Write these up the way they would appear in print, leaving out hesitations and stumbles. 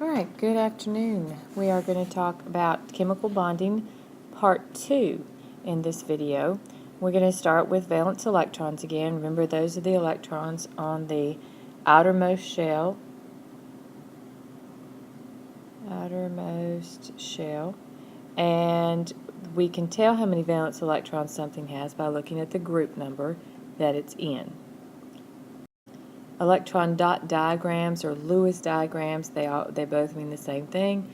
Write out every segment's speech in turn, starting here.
All right, good afternoon. We are going to talk about chemical bonding part 2 in this video. We're going to start with valence electrons again. Remember, those are the electrons on the outermost shell. And we can tell how many valence electrons something has by looking at the group number that it's in. Electron dot diagrams or Lewis diagrams, they both mean the same thing.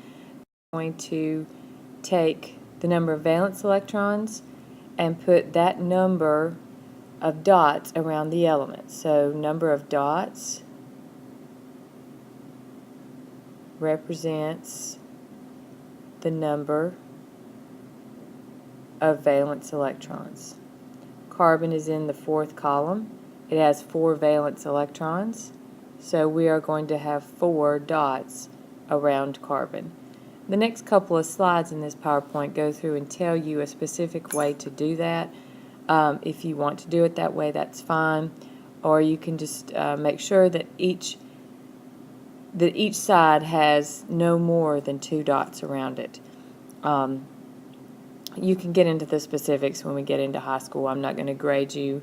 We're going to take the number of valence electrons and put that number of dots around the element. So number of dots represents the number of valence electrons. Carbon is in the fourth column. It has 4 valence electrons, so we are going to have 4 dots around carbon. The next couple of slides in this PowerPoint go through and tell you a specific way to do that. If you want to do it that way, that's fine, or you can just make sure that each side has no more than 2 dots around it. You can get into the specifics when we get into high school. I'm not going to grade you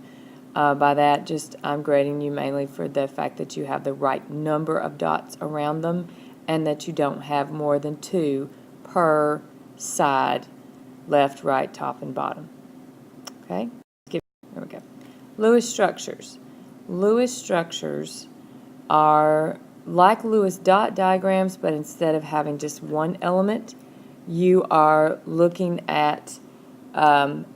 by that. I'm grading you mainly for the fact that you have the right number of dots around them and that you don't have more than 2 per side, left, right, top, and bottom. Okay? There we go. Lewis structures. Lewis structures are like Lewis dot diagrams, but instead of having just one element, you are looking at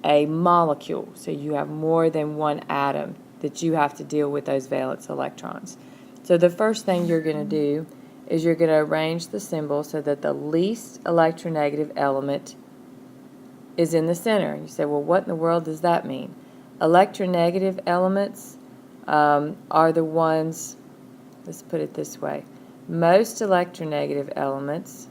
a molecule. So you have more than one atom that you have to deal with those valence electrons. So the first thing you're going to do is you're going to arrange the symbol so that the least electronegative element is in the center. You say, well, what in the world does that mean? Electronegative elements are the ones, let's put it this way, the most electronegative elements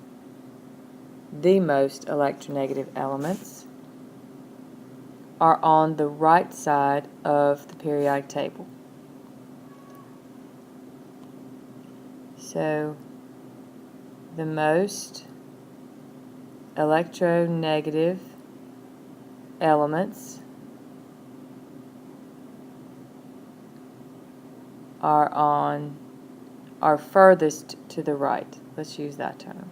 are on the right side of the periodic table. So the most electronegative elements are furthest to the right. Let's use that term.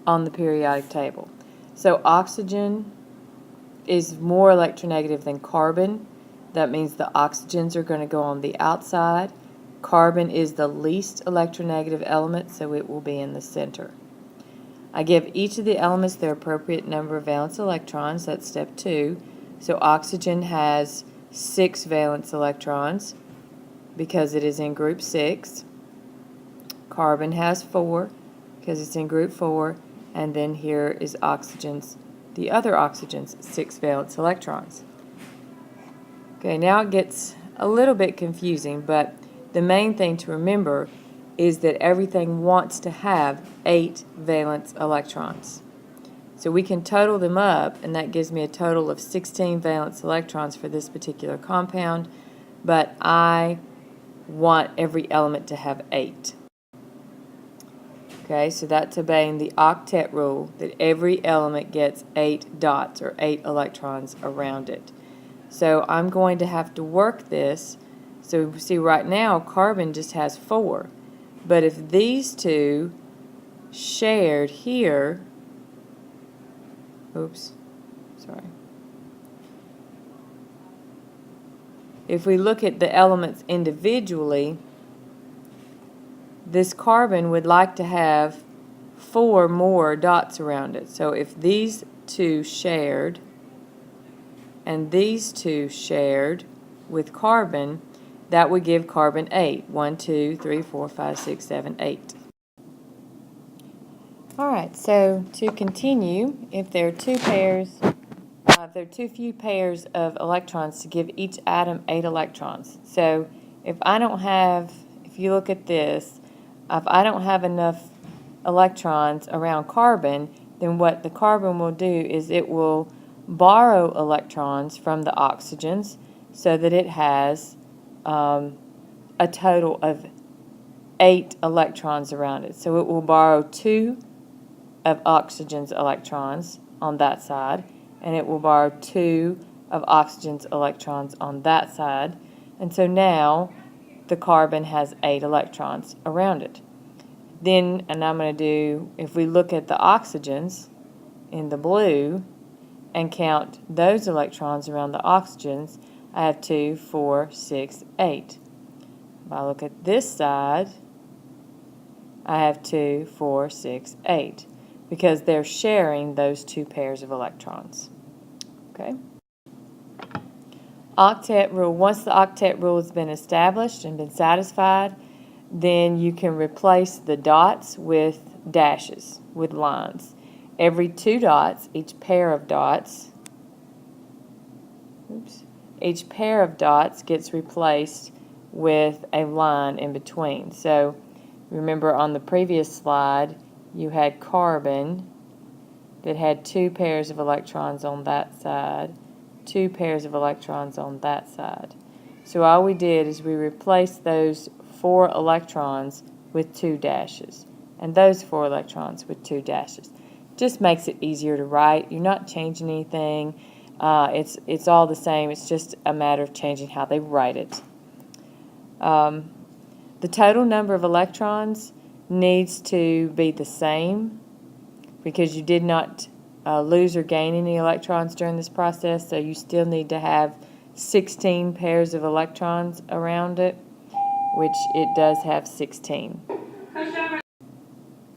On the periodic table. So oxygen is more electronegative than carbon. That means the oxygens are going to go on the outside. Carbon is the least electronegative element, so it will be in the center. I give each of the elements their appropriate number of valence electrons. That's step 2. So oxygen has 6 valence electrons because it is in group 6. Carbon has 4 because it's in group 4. And then here is the other oxygen's 6 valence electrons. Okay, now it gets a little bit confusing, but the main thing to remember is that everything wants to have 8 valence electrons. So we can total them up, and that gives me a total of 16 valence electrons for this particular compound, but I want every element to have 8. Okay, so that's obeying the octet rule, that every element gets 8 dots or 8 electrons around it. So I'm going to have to work this. So see, right now carbon just has 4. But if these two shared here, if we look at the elements individually, this carbon would like to have 4 more dots around it. So if these two shared and these two shared with carbon, that would give carbon 8. 1, 2, 3, 4, 5, 6, 7, 8. All right, so to continue, if there are too few pairs of electrons to give each atom 8 electrons. So if you look at this, if I don't have enough electrons around carbon, then what the carbon will do is it will borrow electrons from the oxygens so that it has a total of 8 electrons around it. So it will borrow 2 of oxygen's electrons on that side, and it will borrow 2 of oxygen's electrons on that side. And so now the carbon has 8 electrons around it. Then, and I'm going to do, if we look at the oxygens in the blue and count those electrons around the oxygens, I have 2, 4, 6, 8. If I look at this side, I have 2, 4, 6, 8, because they're sharing those 2 pairs of electrons. Okay? Octet rule. Once the octet rule has been established and been satisfied, then you can replace the dots with dashes, with lines. Every 2 dots, each pair of dots gets replaced with a line in between. So remember on the previous slide, you had carbon that had 2 pairs of electrons on that side, 2 pairs of electrons on that side. So all we did is we replaced those 4 electrons with 2 dashes, and those 4 electrons with 2 dashes. Just makes it easier to write. You're not changing anything. It's all the same. It's just a matter of changing how they write it. The total number of electrons needs to be the same because you did not lose or gain any electrons during this process, so you still need to have 16 pairs of electrons around it, which it does have 16.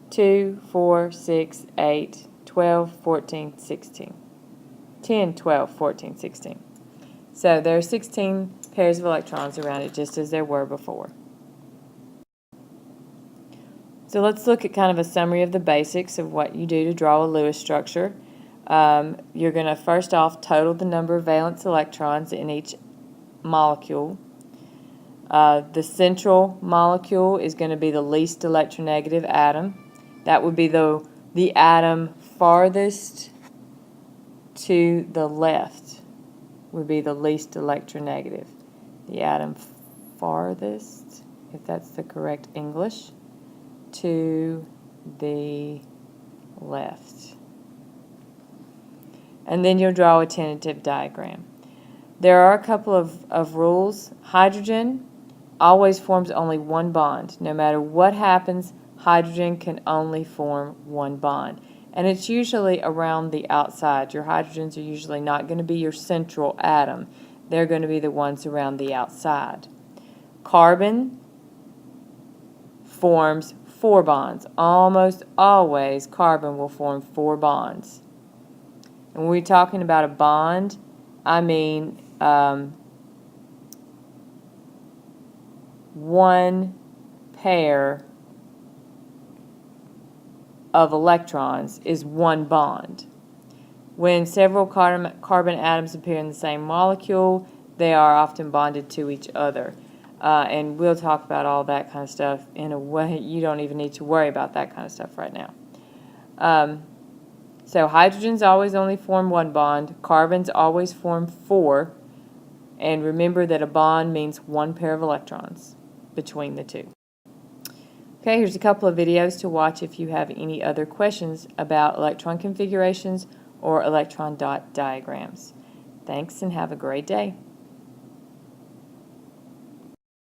2, 4, 6, 8, 12, 14, 16. 10, 12, 14, 16. So there are 16 pairs of electrons around it, just as there were before. So let's look at kind of a summary of the basics of what you do to draw a Lewis structure. You're going to first off total the number of valence electrons in each molecule. The central molecule is going to be the least electronegative atom. That would be the atom farthest to the left would be the least electronegative. The atom farthest, if that's the correct English, to the left. And then you'll draw a tentative diagram. There are a couple of rules. Hydrogen always forms only one bond. No matter what happens, hydrogen can only form one bond. And it's usually around the outside. Your hydrogens are usually not going to be your central atom. They're going to be the ones around the outside. Carbon forms 4 bonds. Almost always carbon will form 4 bonds. And when we're talking about a bond, I mean one pair of electrons is one bond. When several carbon atoms appear in the same molecule, they are often bonded to each other. And we'll talk about all that kind of stuff in a way you don't even need to worry about that kind of stuff right now. So hydrogens always only form one bond. Carbons always form 4. And remember that a bond means one pair of electrons between the two. Okay, here's a couple of videos to watch if you have any other questions about electron configurations or electron dot diagrams. Thanks and have a great day.